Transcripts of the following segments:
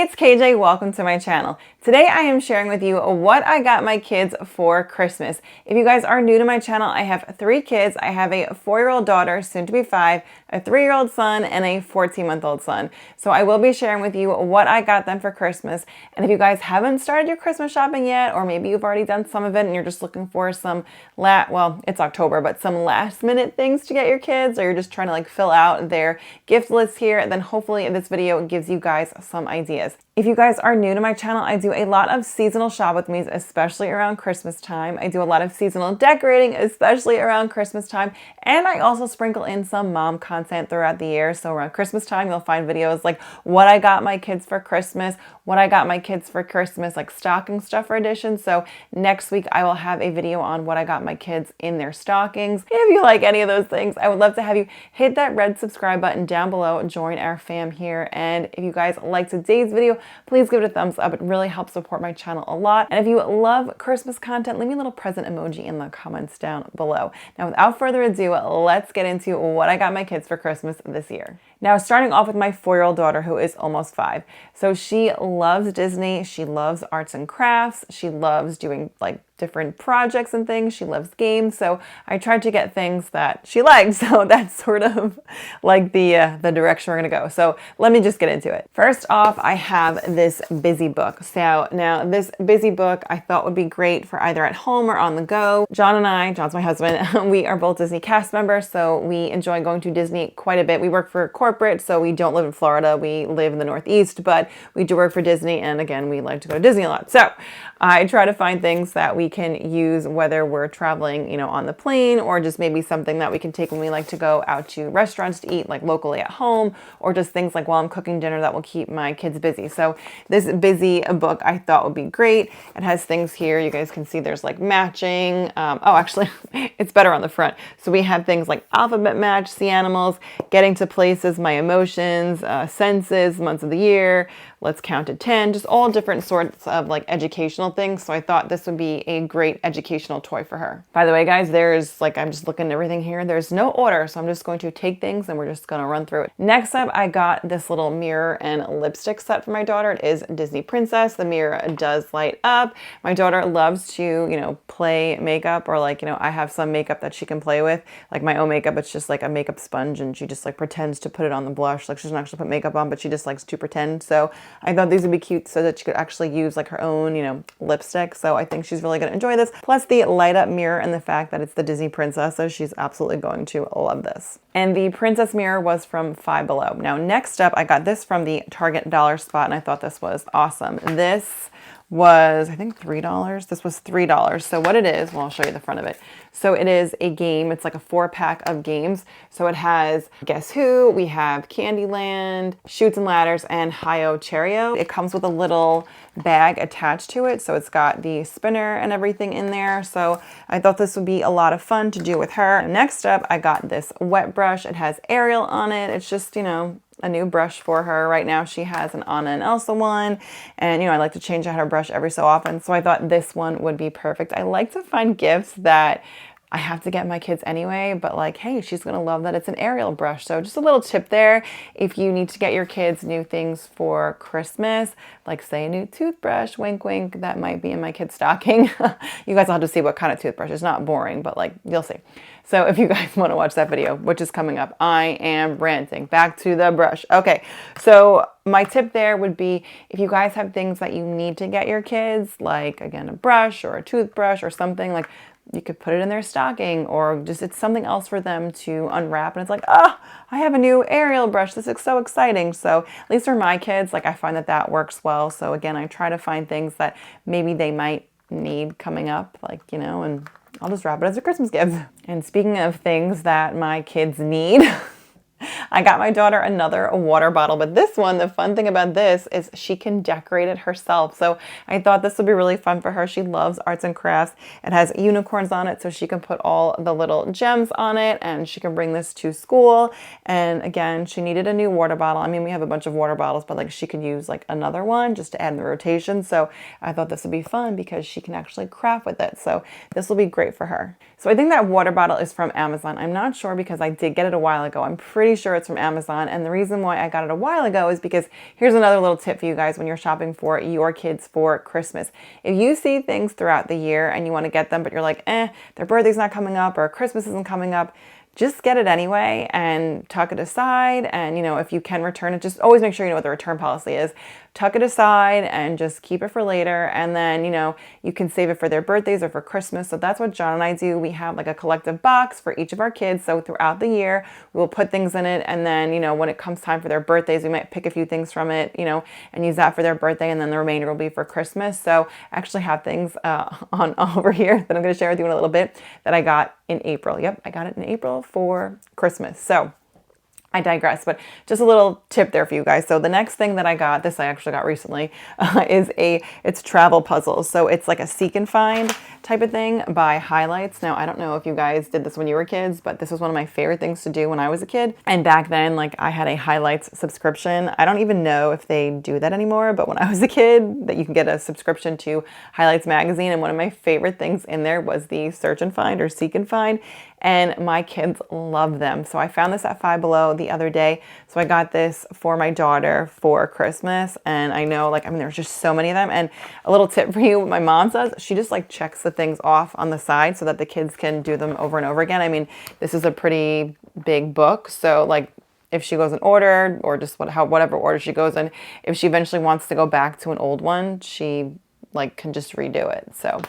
it's KJ, welcome to my channel. Today I am sharing with you what I got my kids for Christmas. If you guys are new to my channel, I have 3 kids. I have a 4-year-old daughter, soon to be 5, a 3-year-old son, and a 14-month-old son. So I will be sharing with you what I got them for Christmas. And if you guys haven't started your Christmas shopping yet, or maybe you've already done some of it and you're just looking for some, well, it's October, but some last minute things to get your kids, or you're just trying to like fill out their gift list here, then hopefully this video gives you guys some ideas. If you guys are new to my channel, I do a lot of seasonal shop with me's, especially around Christmas time. I do a lot of seasonal decorating, especially around Christmas time. And I also sprinkle in some mom content throughout the year. So around Christmas time, you'll find videos like what I got my kids for Christmas, like stocking stuffer edition. So next week I will have a video on what I got my kids in their stockings. If you like any of those things, I would love to have you hit that red subscribe button down below, join our fam here. And if you guys like today's video, please give it a thumbs up. It really helps support my channel a lot. And if you love Christmas content, leave me a little present emoji in the comments down below. Now, without further ado, let's get into what I got my kids for Christmas this year. Now, starting off with my 4-year-old daughter, who is almost 5. So she loves Disney. She loves arts and crafts. She loves doing like different projects and things. She loves games. So I tried to get things that she likes. So that's sort of like the direction we're going to go. So let me just get into it. First off, I have this busy book. So now this busy book I thought would be great for either at home or on the go. John and I, John's my husband, we are both Disney cast members. So we enjoy going to Disney quite a bit. We work for corporate, so we don't live in Florida. We live in the Northeast, but we do work for Disney. And again, we like to go to Disney a lot. So I try to find things that we can use, whether we're traveling, on the plane, or just maybe something that we can take when we like to go out to restaurants to eat, like locally at home, or just things like while I'm cooking dinner that will keep my kids busy. So this busy book I thought would be great. It has things here. You guys can see there's like matching. Oh, actually, it's better on the front. So we have things like alphabet match, sea animals, getting to places, my emotions, senses, months of the year, let's count to 10, just all different sorts of like educational things. So I thought this would be a great educational toy for her. By the way, guys, there's like, I'm just looking at everything here. There's no order. So I'm just going to take things and we're just going to run through it. Next up, I got this little mirror and lipstick set for my daughter. It is Disney Princess. The mirror does light up. My daughter loves to, play makeup, or like, I have some makeup that she can play with, like my own makeup. It's just like a makeup sponge and she just like pretends to put it on the blush. Like she doesn't actually put makeup on, but she just likes to pretend. So I thought these would be cute so that she could actually use like her own, lipstick. So I think she's really going to enjoy this. Plus the light up mirror and the fact that it's the Disney Princess. So she's absolutely going to love this. And the princess mirror was from Five Below. Now, next up, I got this from the Target dollar spot and I thought this was awesome. This was, I think, $3. This was $3. So what it is, well, I'll show you the front of it. So it is a game. It's like a 4-pack of games. So it has Guess Who, we have Candyland, Chutes and Ladders, and Hi-Yo Cherry-O. It comes with a little bag attached to it. So it's got the spinner and everything in there. So I thought this would be a lot of fun to do with her. Next up, I got this wet brush. It has Ariel on it. It's just, a new brush for her. Right now she has an Anna and Elsa one, and I like to change out her brush every so often, so I thought this one would be perfect. I like to find gifts that I have to get my kids anyway, but like, hey, she's gonna love that it's an Ariel brush. So just a little tip there, if you need to get your kids new things for Christmas, like say a new toothbrush, wink wink, that might be in my kid's stocking. You guys will have to see what kind of toothbrush. It's not boring, but like, you'll see. So if you guys want to watch that video, which is coming up, I am ranting. Back to the brush. Okay, so my tip there would be, if you guys have things that you need to get your kids, like again, a brush or a toothbrush or something, like you could put it in their stocking, or just it's something else for them to unwrap. And it's like, oh, I have a new Ariel brush. This is so exciting. So at least for my kids, like I find that that works well. So again, I try to find things that maybe they might need coming up, like, and I'll just wrap it as a Christmas gift. And speaking of things that my kids need, I got my daughter another water bottle, but this one, the fun thing about this is she can decorate it herself. So I thought this would be really fun for her. She loves arts and crafts. It has unicorns on it, so she can put all the little gems on it, and she can bring this to school. And again, she needed a new water bottle. I mean, we have a bunch of water bottles, but like she could use like another one just to add in the rotation. So I thought this would be fun because she can actually craft with it. So this will be great for her. So I think that water bottle is from Amazon. I'm not sure because I did get it a while ago. I'm pretty sure it's favorites from Amazon. And the reason why I got it a while ago is because here's another little tip for you guys when you're shopping for your kids for Christmas. If you see things throughout the year and you want to get them, but you're like, their birthday's not coming up or Christmas isn't coming up, just get it anyway and tuck it aside. And, if you can return it, just always make sure you know what the return policy is. Tuck it aside and just keep it for later. And then, you can save it for their birthdays or for Christmas. So that's what John and I do. We have like a collective box for each of our kids. So throughout the year, we'll put things in it. And then, when it comes time for their birthdays, we might pick a few things from it, and use that for their birthday. And then the remainder will be for Christmas. So I actually have things on over here that I'm going to share with you in a little bit that I got in April. Yep, I got it in April for Christmas. So I digress, but just a little tip there for you guys. So the next thing that I got, this I actually got recently, it's travel puzzles. So it's like a seek and find type of thing by Highlights. Now, I don't know if you guys did this when you were kids, but this was one of my favorite things to do when I was a kid. And back then, I had a Highlights subscription. I don't even know if they do that anymore, but when I was a kid, that you can get a subscription to Highlights magazine. And one of my favorite things in there was the search and find or seek and find. And my kids love them. So I found this at Five Below the other day. So I got this for my daughter for Christmas. And I know, there's just so many of them. And a little tip for you, what my mom does, she just checks the things off on the side so that the kids can do them over and over again. I mean, this is a pretty big book. So if she goes in order or just whatever order she goes in, if she eventually wants to go back to an old one, she can just redo it. So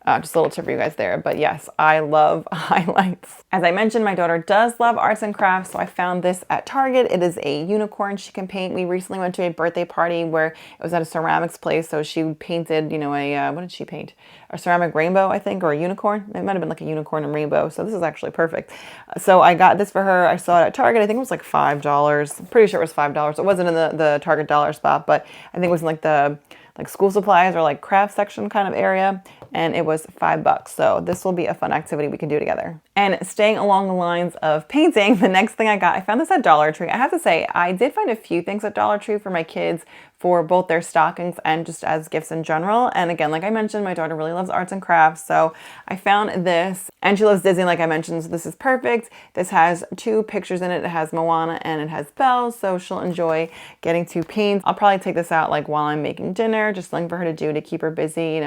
just a little tip for you guys there. But yes, I love Highlights. As I mentioned, my daughter does love arts and crafts, so I found this at Target. It is a unicorn she can paint. We recently went to a birthday party where it was at a ceramics place, so she painted, what did she paint? A ceramic rainbow, I think, or a unicorn. It might have been like a unicorn and rainbow, so this is actually perfect. So I got this for her. I saw it at Target. I think it was like $5. I'm pretty sure it was $5. It wasn't in the Target dollar spot, but I think it was in the school supplies or craft section kind of area, and it was $5. So this will be a fun activity we can do together. And staying along the lines of painting, the next thing I found this at Dollar Tree. I have to say, I did find a few things at Dollar Tree for my kids for both their stockings and just as gifts in general. And again, like I mentioned, my daughter really loves arts and crafts. So I found this, and she loves Disney, like I mentioned, so this is perfect. This has 2 pictures in it. It has Moana and it has Belle, so she'll enjoy getting to paint. I'll probably take this out while I'm making dinner, just something for her to do to keep her busy,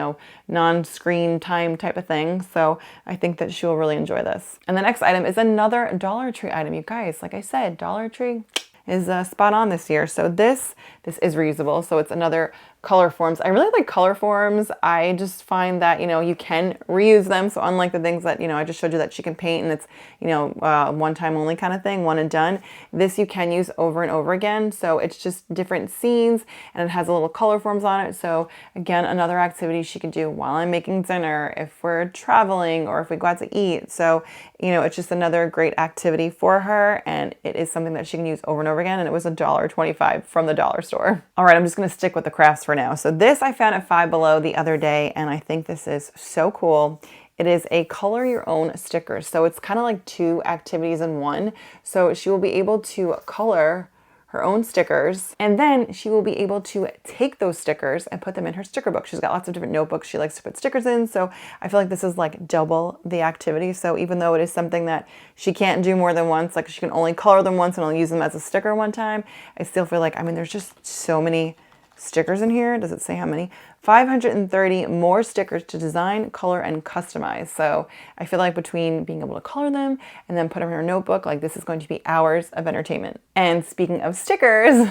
non-screen time type of thing. So I think that she'll really enjoy this. And the next item is another Dollar Tree item. You guys, like I said, Dollar Tree is spot on this year. So this is reusable. So it's another color forms. I really like color forms. I just find that, you can reuse them. So unlike the things that, I just showed you that she can paint and it's, one time only kind of thing, one and done. This you can use over and over again. So it's just different scenes and it has a little color forms on it. So again, another activity she can do while I'm making dinner, if we're traveling or if we go out to eat. So, it's just another great activity for her. And it is something that she can use over and over again. And it was $1.25 from the dollar store. All right, I'm just going to stick with the crafts for now. So this I found at Five Below the other day, and I think this is so cool. It is a color your own sticker. So it's kind of like 2 activities in one. So she will be able to color her own stickers, and then she will be able to take those stickers and put them in her sticker book. She's got lots of different notebooks she likes to put stickers in, so I feel like this is double the activity. So even though it is something that she can't do more than once, she can only color them once and only use them as a sticker one time, I still feel there's just so many stickers in here. Does it say how many? 530 more stickers to design, color, and customize. So I feel like between being able to color them and then put them in her notebook, this is going to be hours of entertainment. And speaking of stickers,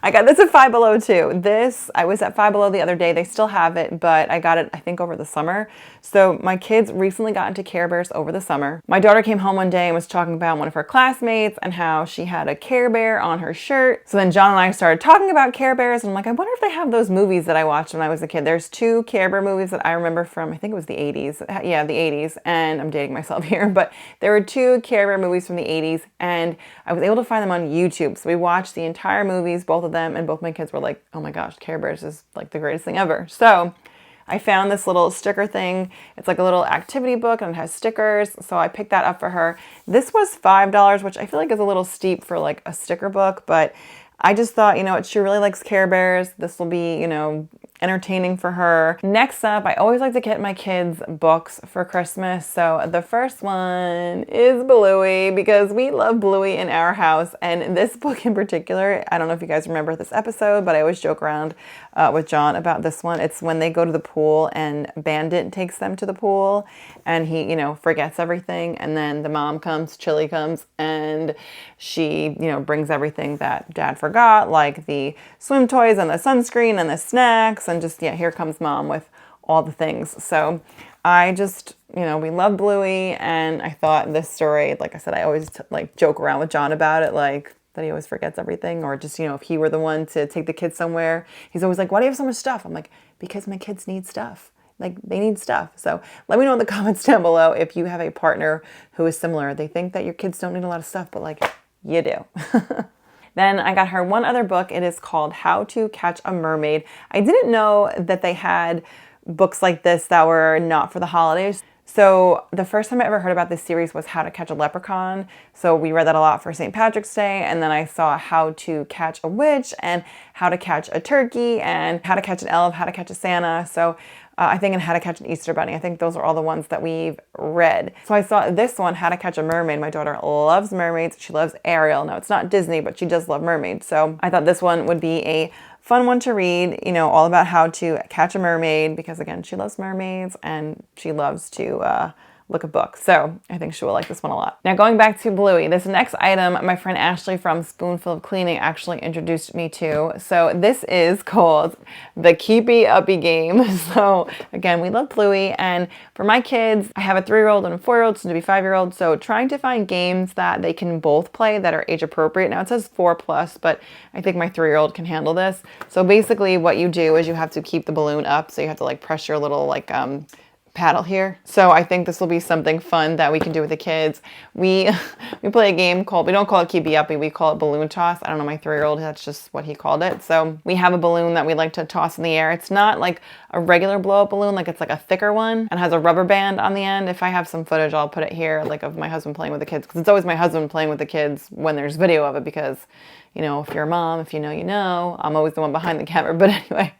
I got this at Five Below too. I was at Five Below the other day. They still have it, but I got it, I think, over the summer. So my kids recently got into Care Bears over the summer. My daughter came home one day and was talking about one of her classmates and how she had a Care Bear on her shirt. So then John and I started talking about Care Bears, and I'm like, I wonder if they have those movies that I watched when I was a kid. There's 2 Care Bear movies that I remember from, I think it was the 80s. Yeah, the 80s. And I'm dating myself here, but there were 2 Care Bear movies from the 80s, and I was able to find them on YouTube. So we watched the entire movies, both of them, and both my kids were like, oh my gosh, Care Bears is the greatest thing ever. So I found this little sticker thing. It's like a little activity book and it has stickers. So I picked that up for her. This was $5, which I feel like is a little steep for a sticker book, but I just thought, she really likes Care Bears. This will be, entertaining for her. Next up, I always like to get my kids books for Christmas. So the first one is Bluey, because we love Bluey in our house. And this book in particular, I don't know if you guys remember this episode, but I always joke around with John about this one. It's when they go to the pool and Bandit takes them to the pool and he, forgets everything. And then the mom comes, Chili comes, and she, brings everything that Dad forgot, like the swim toys and the sunscreen and the snacks, and just, here comes Mom with all the things. So I just, we love Bluey, and I thought this story, like I said, I always joke around with John about it, like that he always forgets everything, or just, if he were the one to take the kids somewhere, he's always like, why do you have so much stuff? I'm like, because my kids need stuff. Like, they need stuff. So let me know in the comments down below if you have a partner who is similar. They think that your kids don't need a lot of stuff, but like, you do. Then I got her one other book. It is called How to Catch a Mermaid. I didn't know that they had books like this that were not for the holidays. So the first time I ever heard about this series was How to Catch a Leprechaun. So we read that a lot for St. Patrick's Day. And then I saw How to Catch a Witch and How to Catch a Turkey and How to Catch an Elf, How to Catch a Santa. So I think, and How to Catch an Easter Bunny. I think those are all the ones that we've read. So I saw this one, How to Catch a Mermaid. My daughter loves mermaids. She loves Ariel. Now, it's not Disney, but she does love mermaids. So I thought this one would be a fun one to read, all about how to catch a mermaid, because again, she loves mermaids and she loves to look at books. So I think she will like this one a lot. Now, going back to Bluey, this next item, my friend Ashley from Spoonful of Cleaning actually introduced me to. So this is called the Keepy Uppy game. So again, we love Bluey, and for my kids, I have a 3-year-old and a 4-year-old, soon to be 5-year-old. So trying to find games that they can both play that are age appropriate. Now it says 4+, but I think my 3-year-old can handle this. So basically what you do is you have to keep the balloon up. So you have to press your little paddle here. So I think this will be something fun that we can do with the kids. We play a game called, we don't call it Keepy Uppy, we call it balloon toss. I don't know, my 3-year-old, that's just what he called it. So we have a balloon that we like to toss in the air. It's not like a regular blow up balloon, it's like a thicker one and has a rubber band on the end. If I have some footage, I'll put it here, of my husband playing with the kids, because it's always my husband playing with the kids when there's video of it, because if you're a mom, if you know, you know. I'm always the one behind the camera. But anyway,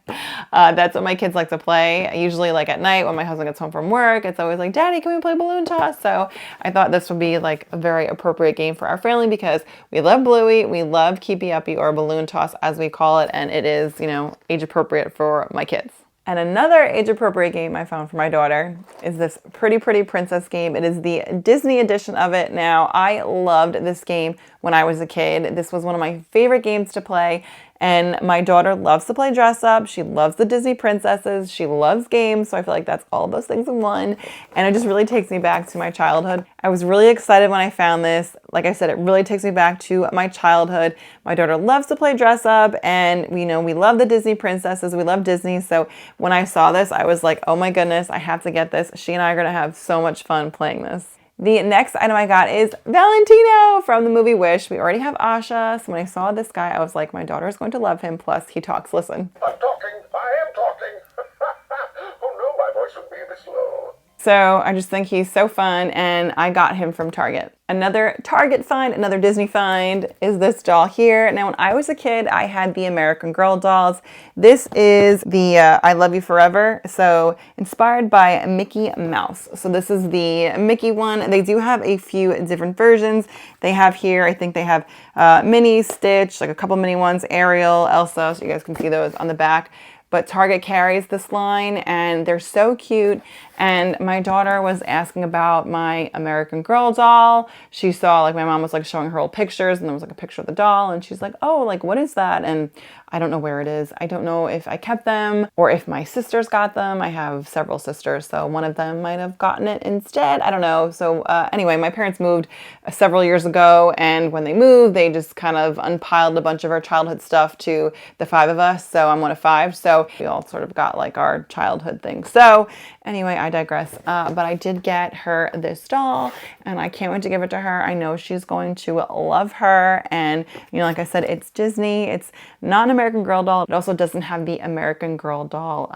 that's what my kids like to play. Usually at night when my husband gets home from work, it's always like, Daddy, can we play balloon toss? So I thought this would be a very appropriate game for our family, because we love Bluey, we love Keepy Uppy, or balloon toss as we call it. And it is, age appropriate for my kids. And another age-appropriate game I found for my daughter is this Pretty Pretty Princess game. It is the Disney edition of it. Now, I loved this game when I was a kid. This was one of my favorite games to play. And my daughter loves to play dress up. She loves the Disney princesses. She loves games. So I feel like that's all those things in one. And it just really takes me back to my childhood. I was really excited when I found this. Like I said, it really takes me back to my childhood. My daughter loves to play dress up, and we love the Disney princesses. We love Disney. So when I saw this, I was like, oh my goodness, I have to get this. She and I are going to have so much fun playing this. The next item I got is Valentino from the movie Wish. We already have Asha, so when I saw this guy, I was like, my daughter is going to love him, plus he talks. Listen. I'm talking. I am talking. Oh no, my voice would be a bit slow. So I just think he's so fun, and I got him from Target. Another Target find, another Disney find is this doll here. Now, when I was a kid, I had the American Girl dolls. This is the I Love You Forever, so inspired by Mickey Mouse. So this is the Mickey one. They do have a few different versions. They have here, I think they have Minnie, Stitch, a couple mini ones, Ariel, Elsa, so you guys can see those on the back. But Target carries this line, and they're so cute. And my daughter was asking about my American Girl doll. She saw, my mom was showing her old pictures, and there was a picture of the doll, and she's like, oh, what is that? And I don't know where it is. I don't know if I kept them or if my sisters got them. I have several sisters, so one of them might have gotten it instead. I don't know. So anyway, my parents moved several years ago, and when they moved, they just kind of unpiled a bunch of our childhood stuff to the 5 of us. So I'm one of 5. So we all sort of got our childhood things. So anyway, I digress. But I did get her this doll, and I can't wait to give it to her. I know she's going to love her. And, like I said, it's Disney. It's not an American Girl doll. It also doesn't have the American Girl doll,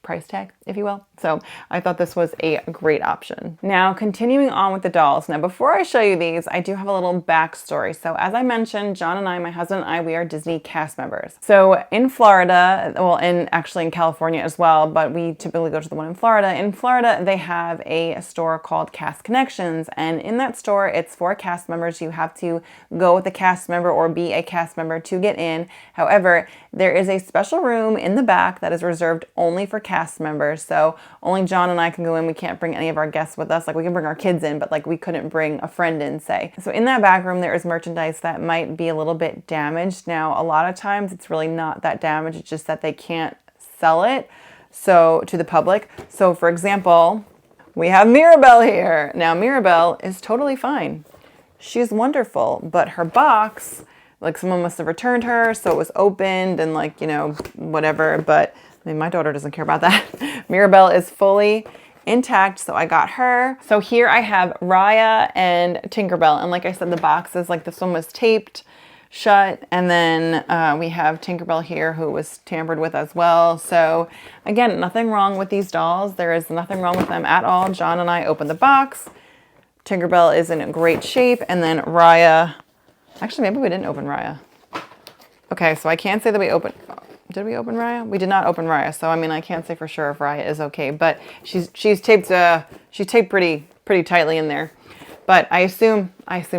price tag, if you will. So I thought this was a great option. Now, continuing on with the dolls. Now, before I show you these, I do have a little backstory. So as I mentioned, John and I, my husband and I, we are Disney cast members. So in Florida, well, actually in California as well, but we typically go to the one in Florida. In Florida, they have a store called Cast Connections. And in that store, it's for cast members. You have to go with a cast member or be a cast member to get in. However, there is a special room in the back that is reserved only for cast members. So only John and I can go in. We can't bring any of our guests with us. Like, we can bring our kids in, but like we couldn't bring a friend in, say. So in that back room, there is merchandise that might be a little bit damaged. Now, a lot of times it's really not that damaged. It's just that they can't sell it to the public. So for example, we have Mirabelle here. Now, Mirabelle is totally fine. She's wonderful, but her box, like someone must have returned her, so it was opened and like, you know, whatever. But I mean, my daughter doesn't care about that. Mirabelle is fully intact, so I got her. So here I have Raya and Tinkerbell. And like I said, the boxes, like this one was taped shut. And then we have Tinkerbell here who was tampered with as well. So again, nothing wrong with these dolls. There is nothing wrong with them at all. John and I opened the box. Tinkerbell is in great shape. And then Raya, actually, maybe we didn't open Raya. Okay, so I can't say that we opened, did we open Raya? We did not open Raya. So, I mean, I can't say for sure if Raya is okay, but she's taped, she's taped pretty tightly in there. But I assume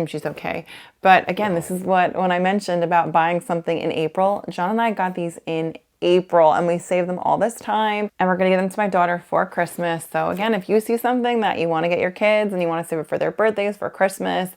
she's okay. But again, this is when I mentioned about buying something in April. John and I got these in April and we saved them all this time, and we're gonna give them to my daughter for Christmas. So again, if you see something that you want to get your kids and you want to save it for their birthdays, for Christmas,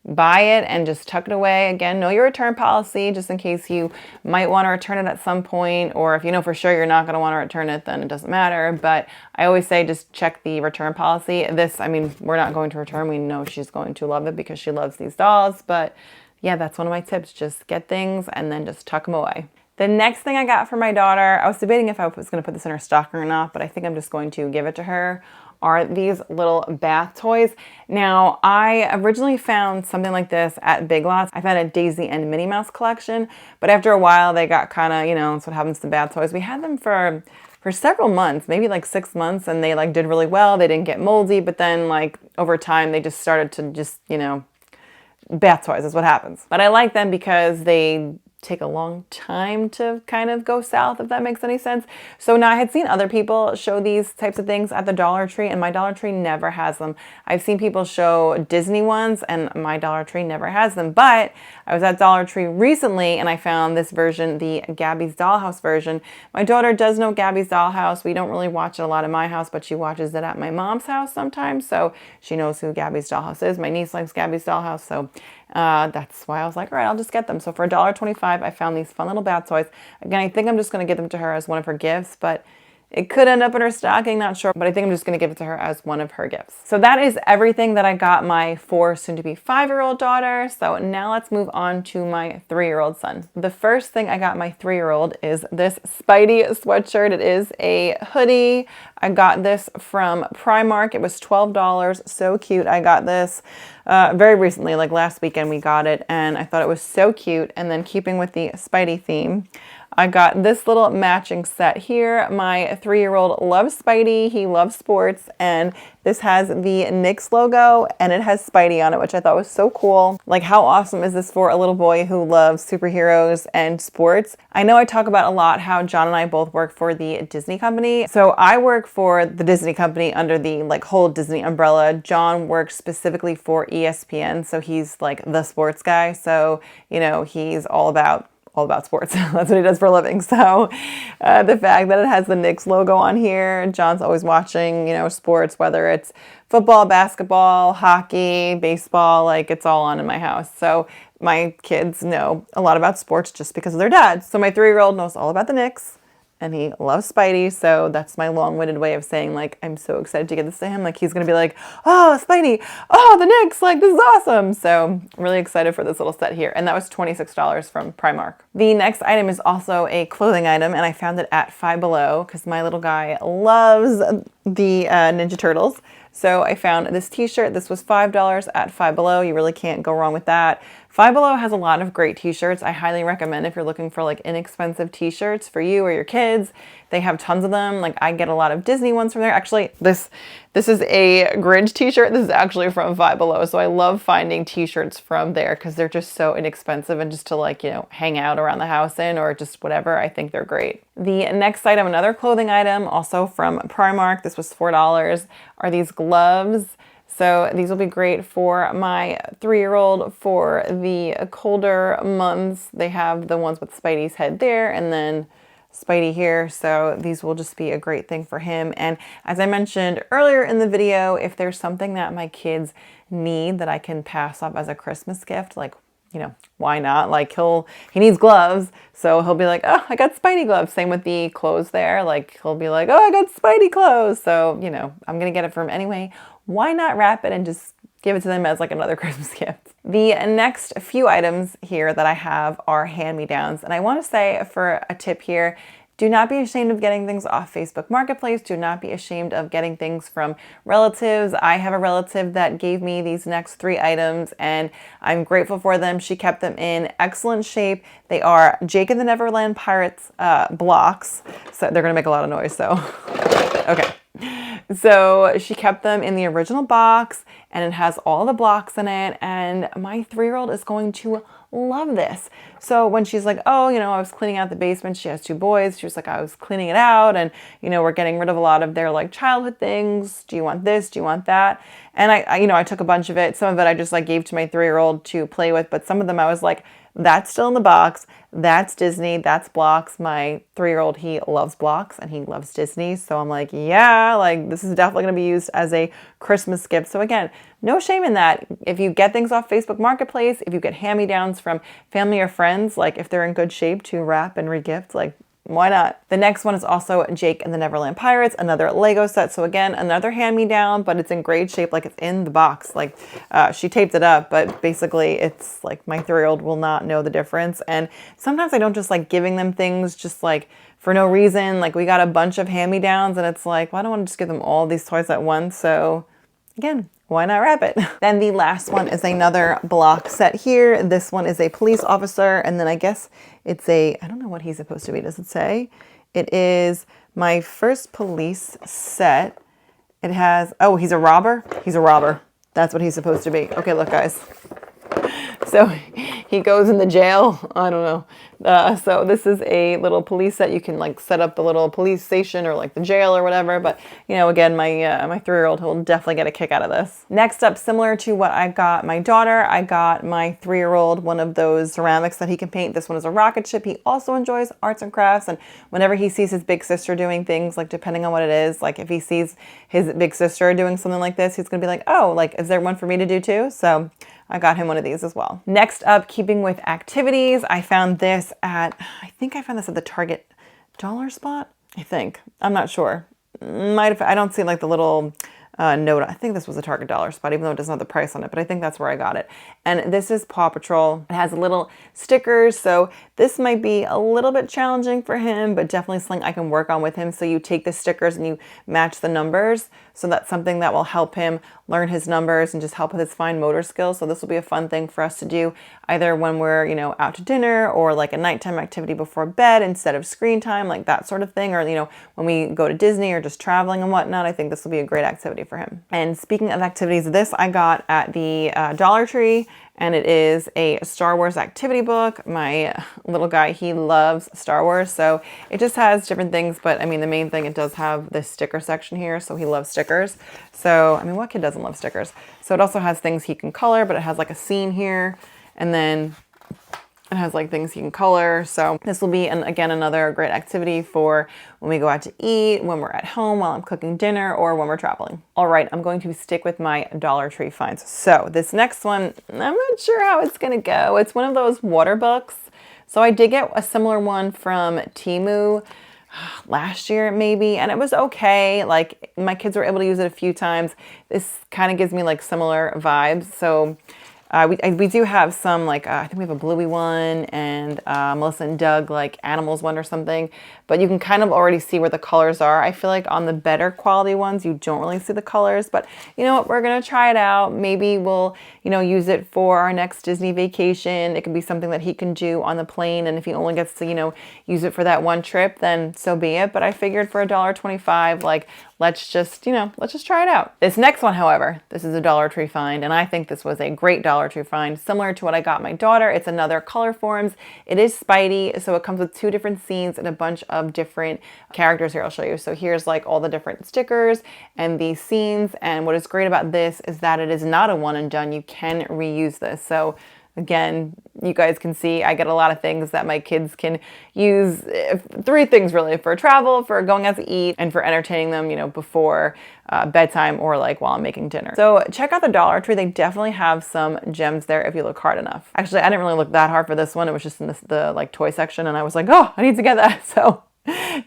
buy it and just tuck it away. Again, know your return policy just in case you might want to return it at some point, or if you know for sure you're not going to want to return it, then it doesn't matter. But I always say just check the return policy. This, I mean, we're not going to return. We know she's going to love it because she loves these dolls. But yeah, that's one of my tips. Just get things and then just tuck them away. The next thing I got for my daughter, I was debating if I was going to put this in her stocking or not, but I think I'm just going to give it to her, are these little bath toys. Now, I originally found something like this at Big Lots. I found a Daisy and Minnie Mouse collection, but after a while they got kind of, you know, that's what happens to bath toys. We had them for several months, maybe like 6 months, and they like did really well. They didn't get moldy, but then like over time they just started to just, you know, bath toys is what happens. But I like them because they take a long time to kind of go south, if that makes any sense. So now I had seen other people show these types of things at the Dollar Tree, and my Dollar Tree never has them. I've seen people show Disney ones and my Dollar Tree never has them. But I was at Dollar Tree recently and I found this version, the Gabby's Dollhouse version. My daughter does know Gabby's Dollhouse. We don't really watch it a lot in my house, but she watches it at my mom's house sometimes. So she knows who Gabby's Dollhouse is. My niece likes Gabby's Dollhouse. So that's why I was like, all right, I'll just get them. So for $1.25, I found these fun little bath toys. Again, I think I'm just going to give them to her as one of her gifts, but it could end up in her stocking, not sure, but I think I'm just going to give it to her as one of her gifts. So that is everything that I got my 4 soon-to-be 5-year-old daughter. So now let's move on to my 3-year-old son. The first thing I got my 3-year-old is this Spidey sweatshirt. It is a hoodie. I got this from Primark. It was $12. So cute. I got this very recently, like last weekend we got it, and I thought it was so cute. And then keeping with the Spidey theme, I got this little matching set here. My 3-year-old loves Spidey. He loves sports, and this has the NYX logo and it has Spidey on it, which I thought was so cool. Like, how awesome is this for a little boy who loves superheroes and sports? I know I talk about a lot how John and I both work for the Disney company. So I work for the Disney company under the like whole Disney umbrella. John works specifically for ESPN. So he's like the sports guy. So, you know, he's all about sports. That's what he does for a living. So the fact that it has the NYX logo on here, John's always watching, you know, sports, whether it's football, basketball, hockey, baseball, like it's all on in my house. So my kids know a lot about sports just because of their dad. So my 3-year-old knows all about the Knicks and he loves Spidey. So that's my long-winded way of saying, like, I'm so excited to get this to him. Like, he's going to be like, oh, Spidey, oh, the Knicks, like, this is awesome. So I'm really excited for this little set here. And that was $26 from Primark. The next item is also a clothing item, and I found it at Five Below because my little guy loves the Ninja Turtles. So I found this t-shirt. This was $5 at Five Below. You really can't go wrong with that. Five Below has a lot of great t-shirts. I highly recommend if you're looking for like inexpensive t-shirts for you or your kids. They have tons of them. Like I get a lot of Disney ones from there. Actually, this is a Grinch t-shirt. This is actually from Five Below. So I love finding t-shirts from there because they're just so inexpensive and just to like, you know, hang out around the house in or just whatever. I think they're great. The next item, another clothing item, also from Primark. This was $4, are these gloves. So these will be great for my 3-year-old for the colder months. They have the ones with Spidey's head there and then Spidey here. So these will just be a great thing for him. And as I mentioned earlier in the video, if there's something that my kids need that I can pass off as a Christmas gift, like, you know, why not? Like he needs gloves. So he'll be like, oh, I got Spidey gloves. Same with the clothes there. Like he'll be like, oh, I got Spidey clothes. So, you know, I'm going to get it for him anyway. Why not wrap it and just give it to them as like another Christmas gift? The next few items here that I have are hand-me-downs. And I want to say for a tip here, do not be ashamed of getting things off Facebook Marketplace. Do not be ashamed of getting things from relatives. I have a relative that gave me these next 3 items and I'm grateful for them. She kept them in excellent shape. They are Jake and the Neverland Pirates blocks. So they're going to make a lot of noise. So, okay. So she kept them in the original box and it has all the blocks in it. And my 3-year-old is going to love this. So when she's like, oh, you know, I was cleaning out the basement. She has 2 boys. She was like, I was cleaning it out and, you know, we're getting rid of a lot of their like childhood things. Do you want this? Do you want that? And I took a bunch of it. Some of it I just like gave to my 3-year-old to play with, but some of them I was like, that's still in the box. That's Disney. That's blocks. My 3-year-old, he loves blocks and he loves Disney. So I'm like, yeah, like this is definitely going to be used as a Christmas gift. So again, no shame in that. If you get things off Facebook Marketplace, if you get hand-me-downs from family or friends, like if they're in good shape to wrap and regift, like why not? The next one is also Jake and the Neverland Pirates, another Lego set. So again, another hand-me-down, but it's in great shape, like it's in the box. Like she taped it up, but basically it's like my 3-year-old will not know the difference. And sometimes I don't just like giving them things just like for no reason. Like we got a bunch of hand-me-downs and it's like, well, I don't want to just give them all these toys at once. So again, why not wrap it? Then the last one is another block set here. This one is a police officer. And then I guess it's I don't know what he's supposed to be. Does it say? It is my first police set. It has, oh, he's a robber. He's a robber. That's what he's supposed to be. Okay, look guys. So he goes in the jail. I don't know. So this is a little police set. You can like set up the little police station or like the jail or whatever. But you know, again, my 3-year-old will definitely get a kick out of this. Next up, similar to what I got my daughter, I got my 3-year-old one of those ceramics that he can paint. This one is a rocket ship. He also enjoys arts and crafts. And whenever he sees his big sister doing things, like depending on what it is, like if he sees his big sister doing something like this, he's going to be like, oh, like, is there one for me to do too? So I got him one of these as well. Next up, keeping with activities, I found this at the Target dollar spot, I think. I'm not sure. Might have, I don't see like the little note. I think this was a Target dollar spot, even though it doesn't have the price on it, but I think that's where I got it. And this is Paw Patrol. It has little stickers, so this might be a little bit challenging for him, but definitely something I can work on with him. So you take the stickers and you match the numbers. So that's something that will help him learn his numbers and just help with his fine motor skills. So this will be a fun thing for us to do either when we're, you know, out to dinner or like a nighttime activity before bed instead of screen time, like that sort of thing. Or, you know, when we go to Disney or just traveling and whatnot, I think this will be a great activity for him. And speaking of activities, this I got at the Dollar Tree. And it is a Star Wars activity book. My little guy, he loves Star Wars. So it just has different things. But I mean, the main thing, it does have this sticker section here. So he loves stickers. So, I mean, what kid doesn't love stickers? So it also has things he can color, but it has like a scene here. And then it has like things he can color. So this will be, again, another great activity for when we go out to eat, when we're at home while I'm cooking dinner, or when we're traveling. All right, I'm going to stick with my Dollar Tree finds. So this next one, I'm not sure how it's gonna go. It's one of those water books. So I did get a similar one from Temu last year maybe, and it was okay. Like my kids were able to use it a few times. This kind of gives me like similar vibes. So we do have some, like, I think we have a Bluey one and Melissa and Doug, like, animals one or something. but you can kind of already see where the colors are. I feel like on the better quality ones, you don't really see the colors, but you know what, we're gonna try it out. Maybe we'll, you know, use it for our next Disney vacation. It could be something that he can do on the plane, and if he only gets to, you know, use it for that one trip, then so be it. But I figured for $1.25, like, let's just, you know, let's just try it out. This next one, however, this is a Dollar Tree find, and I think this was a great Dollar Tree find, similar to what I got my daughter. It's another Color Forms. It is Spidey, so it comes with 2 different scenes and a bunch of different characters. Here, I'll show you. So here's like all the different stickers and these scenes, and what is great about this is that it is not a one and done. You can reuse this. So again, you guys can see I get a lot of things that my kids can use. 3 things really: for travel, for going out to eat, and for entertaining them, you know, before bedtime or like while I'm making dinner. So check out the Dollar Tree. They definitely have some gems there if you look hard enough. Actually, I didn't really look that hard for this one. It was just in the like toy section, and I was like, oh, I need to get that. So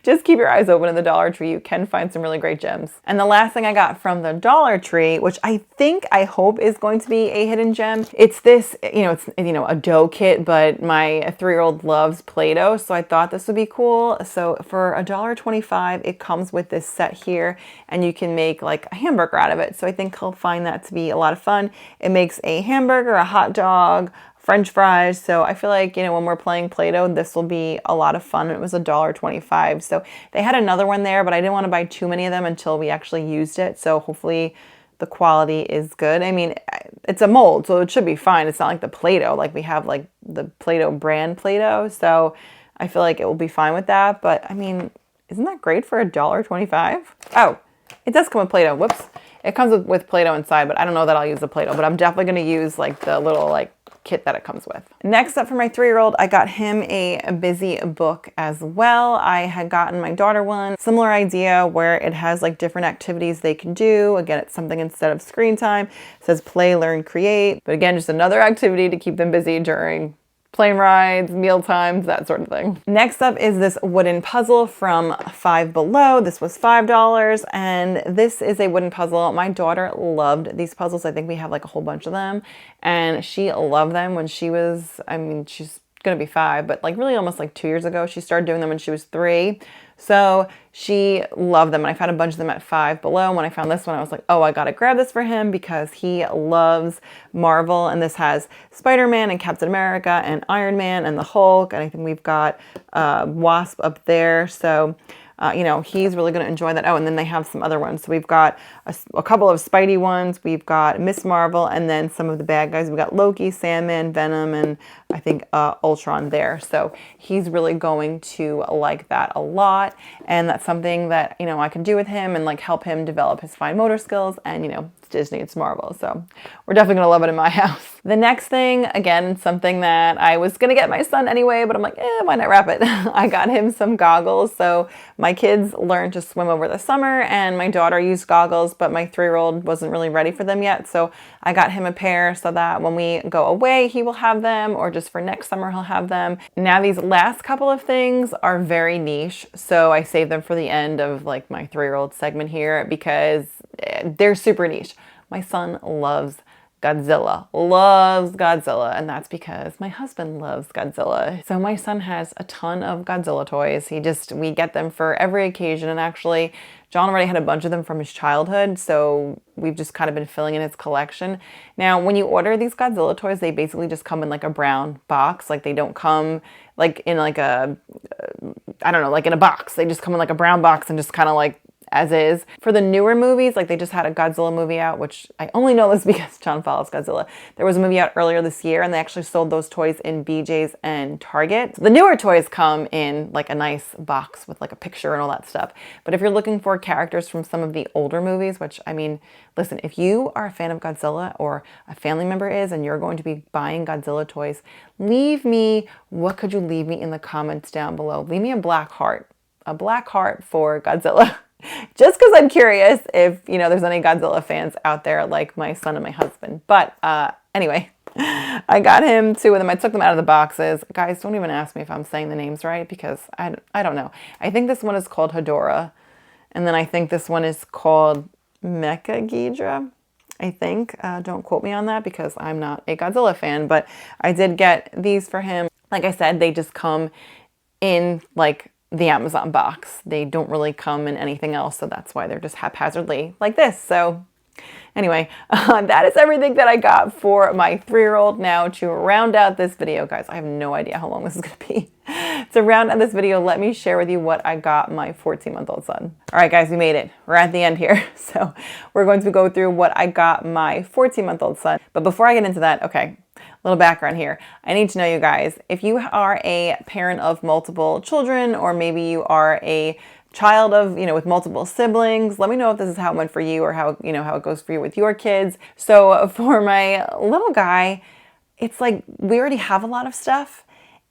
just keep your eyes open in the Dollar Tree. You can find some really great gems. And the last thing I got from the Dollar Tree, which I hope is going to be a hidden gem. It's this, it's a dough kit, but my 3-year-old loves Play-Doh, so I thought this would be cool. So for $1.25, it comes with this set here, and you can make like a hamburger out of it. So I think he'll find that to be a lot of fun. It makes a hamburger, a hot dog, French fries. So I feel like, when we're playing Play-Doh, this will be a lot of fun. It was $1.25. So they had another one there, but I didn't want to buy too many of them until we actually used it. So hopefully the quality is good. I mean, it's a mold, so it should be fine. It's not like the Play-Doh, like we have like the Play-Doh brand Play-Doh. So I feel like it will be fine with that. But I mean, isn't that great for $1.25? Oh, it does come with Play-Doh. Whoops. It comes with Play-Doh inside, but I don't know that I'll use the Play-Doh, but I'm definitely going to use like the little like kit that it comes with. Next up for my 3-year-old, I got him a busy book as well. I had gotten my daughter one, similar idea where it has like different activities they can do. Again, it's something instead of screen time. It says play, learn, create. But again, just another activity to keep them busy during plane rides, meal times, that sort of thing. Next up is this wooden puzzle from Five Below. This was $5, and this is a wooden puzzle. My daughter loved these puzzles. I think we have like a whole bunch of them, and she loved them when she was, she's gonna be 5, but like really almost like 2 years ago. She started doing them when she was 3. So she loved them, and I found a bunch of them at Five Below. When I found this one, I was like, oh, I gotta grab this for him because he loves Marvel, and this has Spider-Man and Captain America and Iron Man and the Hulk, and I think we've got Wasp up there. So he's really going to enjoy that. Oh, and then they have some other ones. So we've got a couple of Spidey ones. We've got Miss Marvel, and then some of the bad guys. We've got Loki, Sandman, Venom, and I think Ultron there. So he's really going to like that a lot. And that's something that, I can do with him and like help him develop his fine motor skills. And, it's Disney, it's Marvel. So we're definitely going to love it in my house. The next thing, again, something that I was going to get my son anyway, but I'm like, why not wrap it? I got him some goggles. So my kids learned to swim over the summer, and my daughter used goggles, but my 3-year-old wasn't really ready for them yet. So I got him a pair so that when we go away, he will have them, or just for next summer, he'll have them. Now, these last couple of things are very niche. So I saved them for the end of like my 3-year-old segment here because they're super niche. My son loves Godzilla, and that's because my husband loves Godzilla. So my son has a ton of Godzilla toys. We get them for every occasion, and actually John already had a bunch of them from his childhood, so we've just kind of been filling in his collection. Now, when you order these Godzilla toys, they basically just come in like a brown box. Like they don't come like in like a, like in a box. They just come in like a brown box and just kind of like as is. For the newer movies, like they just had a Godzilla movie out, which I only know this because John follows Godzilla. There was a movie out earlier this year, and they actually sold those toys in BJ's and Target. So the newer toys come in like a nice box with like a picture and all that stuff. But if you're looking for characters from some of the older movies, which listen, if you are a fan of Godzilla or a family member is, and you're going to be buying Godzilla toys, what could you leave me in the comments down below? Leave me a black heart for Godzilla. Just because I'm curious if, there's any Godzilla fans out there like my son and my husband. But anyway, I got him 2 of them. I took them out of the boxes. Guys, don't even ask me if I'm saying the names right because I don't know. I think this one is called Hedorah. And then I think this one is called Mecha-Ghidra. I think. Don't quote me on that because I'm not a Godzilla fan. But I did get these for him. Like I said, they just come in like the Amazon box. They don't really come in anything else, so that's why they're just haphazardly like this. So anyway, that is everything that I got for my 3-year-old. Now to round out this video, guys, I have no idea how long this is going to be. To round out this video, let me share with you what I got my 14-month-old son. All right, guys, we made it. We're at the end here. So we're going to go through what I got my 14-month-old son. But before I get into that, okay, a little background here. I need to know, you guys, if you are a parent of multiple children, or maybe you are a child of, with multiple siblings, let me know if this is how it went for you, or how, how it goes for you with your kids. So for my little guy, it's like we already have a lot of stuff.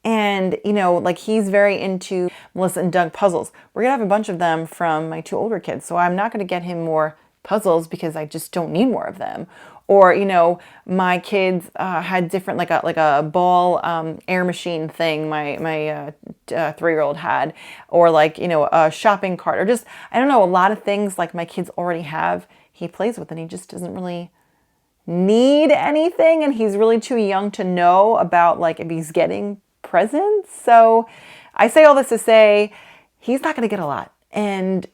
And, like he's very into Melissa and Doug puzzles. We're going to have a bunch of them from my 2 older kids. So I'm not going to get him more puzzles because I just don't need more of them. Or, my kids had different, like a ball air machine thing my 3-year-old had. Or like, a shopping cart. Or just, I don't know, a lot of things like my kids already have, he plays with, and he just doesn't really need anything. And he's really too young to know about like if he's getting presents. So I say all this to say he's not going to get a lot. And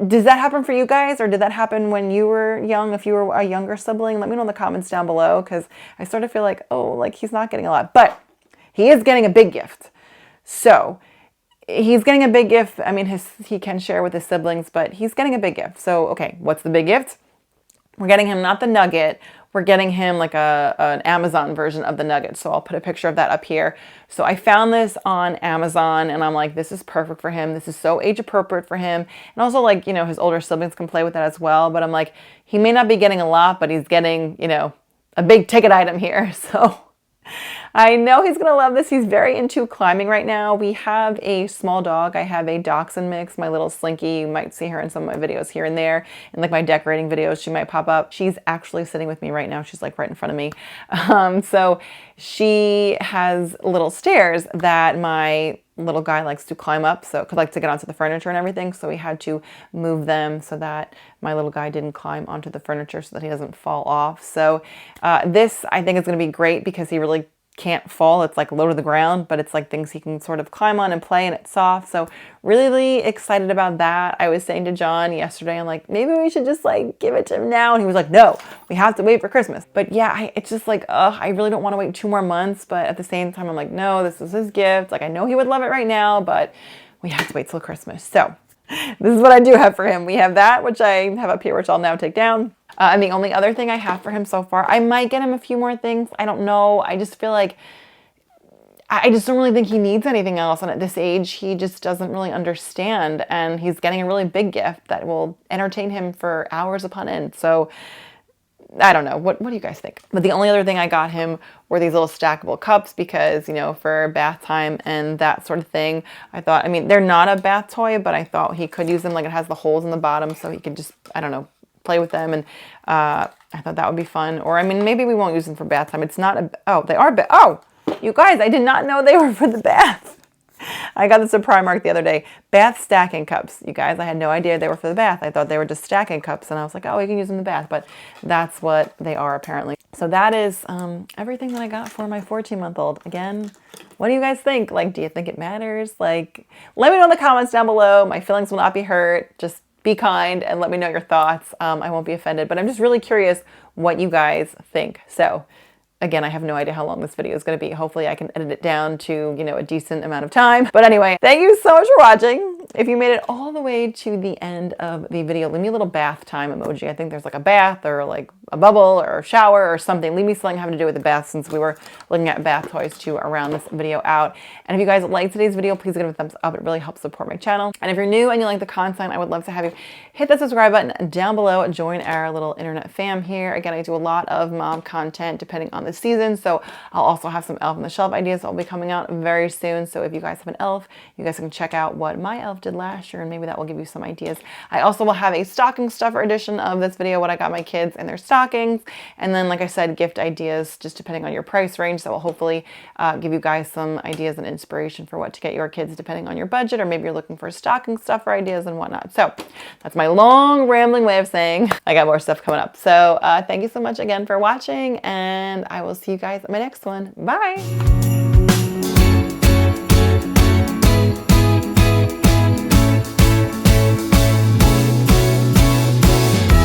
does that happen for you guys, or did that happen when you were young? If you were a younger sibling, let me know in the comments down below, because I sort of feel like, oh, like he's not getting a lot, but he is getting a big gift. So he's getting a big gift. I mean, he can share with his siblings, but he's getting a big gift. So, okay, what's the big gift? We're getting him not the nugget. We're getting him like an Amazon version of the nugget. So I'll put a picture of that up here. So I found this on Amazon, and I'm like, this is perfect for him. This is so age appropriate for him. And also, like, his older siblings can play with that as well. But I'm like, he may not be getting a lot, but he's getting, a big ticket item here. So I know he's going to love this. He's very into climbing right now. We have a small dog. I have a dachshund mix, my little Slinky. You might see her in some of my videos here and there. And like my decorating videos, she might pop up. She's actually sitting with me right now. She's like right in front of me. So she has little stairs that my little guy likes to climb up, so could like to get onto the furniture and everything. So we had to move them so that my little guy didn't climb onto the furniture so that he doesn't fall off. So this I think is going to be great because he really can't fall. It's like low to the ground, but it's like things he can sort of climb on and play, and it's soft. So really excited about that. I was saying to John yesterday, I'm like, maybe we should just like give it to him now. And he was like, no, we have to wait for Christmas. But yeah, it's just like, I really don't want to wait 2 more months. But at the same time, I'm like, no, this is his gift. Like, I know he would love it right now, but we have to wait till Christmas. So this is what I do have for him. We have that, which I have up here, which I'll now take down. And the only other thing I have for him so far, I might get him a few more things. I don't know. I just feel like I just don't really think he needs anything else. And at this age, he just doesn't really understand. And he's getting a really big gift that will entertain him for hours upon end. So I don't know. What do you guys think? But the only other thing I got him were these little stackable cups because, for bath time and that sort of thing. I thought, I mean, they're not a bath toy, but I thought he could use them. Like it has the holes in the bottom so he could just, I don't know, play with them. And I thought that would be fun. Or, I mean, maybe we won't use them for bath time. It's not they are, you guys, I did not know they were for the bath. I got this at Primark the other day. Bath stacking cups. You guys, I had no idea they were for the bath. I thought they were just stacking cups. And I was like, oh, we can use them in the bath. But that's what they are apparently. So that is everything that I got for my 14-month-old. Again, what do you guys think? Like, do you think it matters? Like, let me know in the comments down below. My feelings will not be hurt. Just be kind and let me know your thoughts. I won't be offended. But I'm just really curious what you guys think. So again, I have no idea how long this video is going to be. Hopefully I can edit it down to, a decent amount of time. But anyway, thank you so much for watching. If you made it all the way to the end of the video, leave me a little bath time emoji. I think there's like a bath or like a bubble or a shower or something. Leave me something having to do with the bath since we were looking at bath toys to round this video out. And if you guys liked today's video, please give it a thumbs up. It really helps support my channel. And if you're new and you like the content, I would love to have you hit the subscribe button down below. Join our little internet fam here. Again, I do a lot of mom content depending on the season. So I'll also have some elf on the shelf ideas that will be coming out very soon. So if you guys have an elf, you guys can check out what my elf did last year and maybe that will give you some ideas. I also will have a stocking stuffer edition of this video, what I got my kids in their stockings. And then, like I said, gift ideas, just depending on your price range. That will hopefully give you guys some ideas and inspiration for what to get your kids depending on your budget, or maybe you're looking for stocking stuffer ideas and whatnot. So that's my long rambling way of saying I got more stuff coming up. So thank you so much again for watching, and I will see you guys at my next one. Bye.